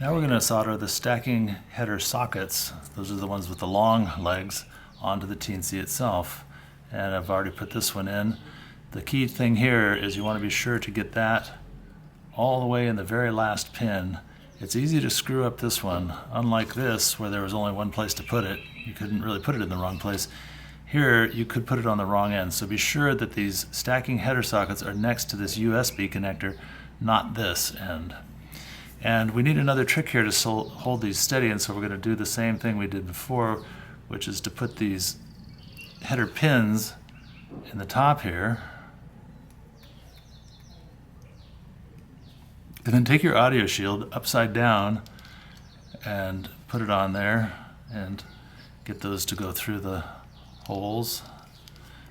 Now we're going to solder the stacking header sockets, those are the ones with the long legs, onto the Teensy itself. And I've already put this one in. The key thing here is you want to be sure to get that all the way in the very last pin. It's easy to screw up this one, unlike this where there was only one place to put it. You couldn't really put it in the wrong place. Here you could put it on the wrong end, so be sure that these stacking header sockets are next to this USB connector, not this end. And we need another trick here to hold these steady, and so we're going to do the same thing we did before, which is to put these header pins in the top here. And then take your audio shield upside down and put it on there and get those to go through the holes.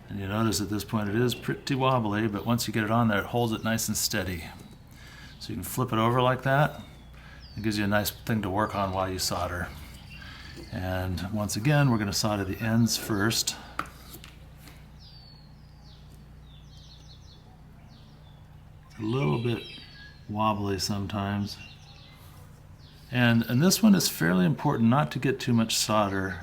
And you notice at this point it is pretty wobbly, but once you get it on there, it holds it nice and steady. So you can flip it over like that. It gives you a nice thing to work on while you solder. And once again, we're going to solder the ends first. It's a little bit wobbly sometimes. And this one is fairly important not to get too much solder.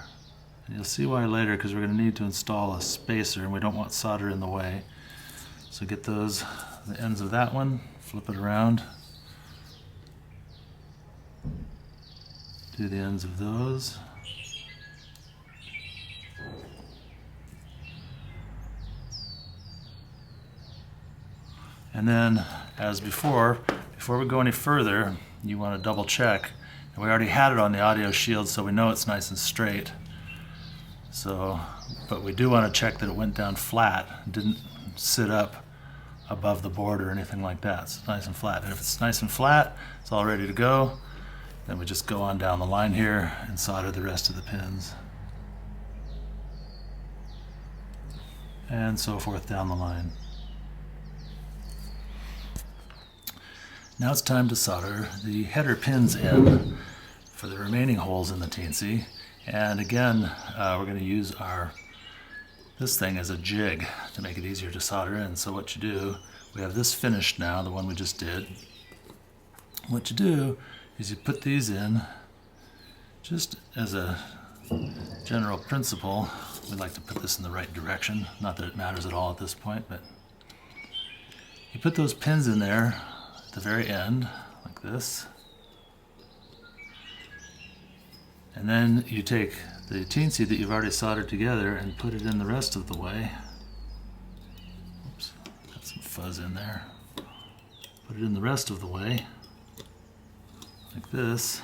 And you'll see why later, because we're going to need to install a spacer and we don't want solder in the way. So get the ends of that one, flip it around. Do the ends of those. And then, as before we go any further, you want to double check. And we already had it on the audio shield, so we know it's nice and straight. So, but we do want to check that it went down flat, didn't sit up above the board or anything like that. So it's nice and flat. And if it's nice and flat, it's all ready to go. Then we just go on down the line here and solder the rest of the pins. And so forth down the line. Now it's time to solder the header pins in for the remaining holes in the Teensy. And again, we're going to use this thing as a jig to make it easier to solder in. So what you do, we have this finished now, the one we just did. What you do is you put these in just as a general principle. We like to put this in the right direction. Not that it matters at all at this point, but you put those pins in there at the very end, like this. And then you take the Teensy that you've already soldered together and put it in the rest of the way. Oops, got some fuzz in there. Put it in the rest of the way, like this.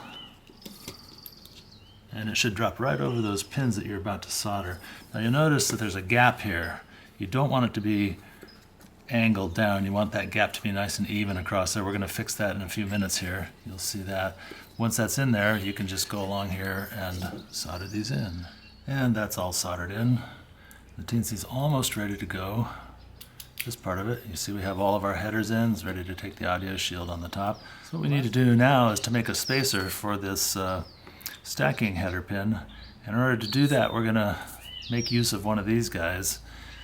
And it should drop right over those pins that you're about to solder. Now you'll notice that there's a gap here. You don't want it to be angled down. You want that gap to be nice and even across there. We're going to fix that in a few minutes here. You'll see that. Once that's in there, you can just go along here and solder these in. And that's all soldered in. The Teensy's almost ready to go. This part of it, you see we have all of our headers in. It's ready to take the audio shield on the top. So what we need to do now is to make a spacer for this stacking header pin. And in order to do that, we're going to make use of one of these guys.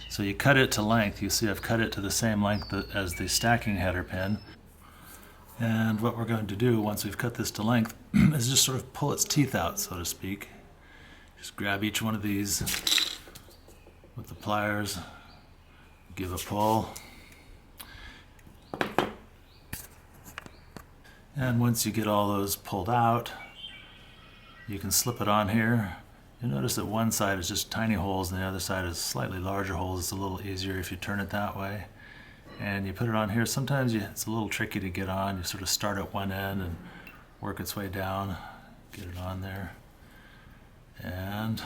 So you cut it to length. You see I've cut it to the same length as the stacking header pin. And what we're going to do once we've cut this to length is just sort of pull its teeth out, so to speak. Just grab each one of these with the pliers, give a pull. And once you get all those pulled out, you can slip it on here. You'll notice that one side is just tiny holes and the other side is slightly larger holes. It's a little easier if you turn it that way. And you put it on here. Sometimes it's a little tricky to get on. You sort of start at one end and work its way down. Get it on there. And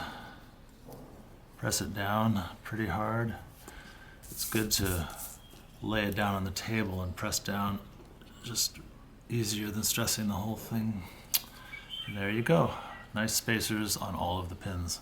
press it down pretty hard. It's good to lay it down on the table and press down. Just easier than stressing the whole thing. And there you go. Nice spacers on all of the pins.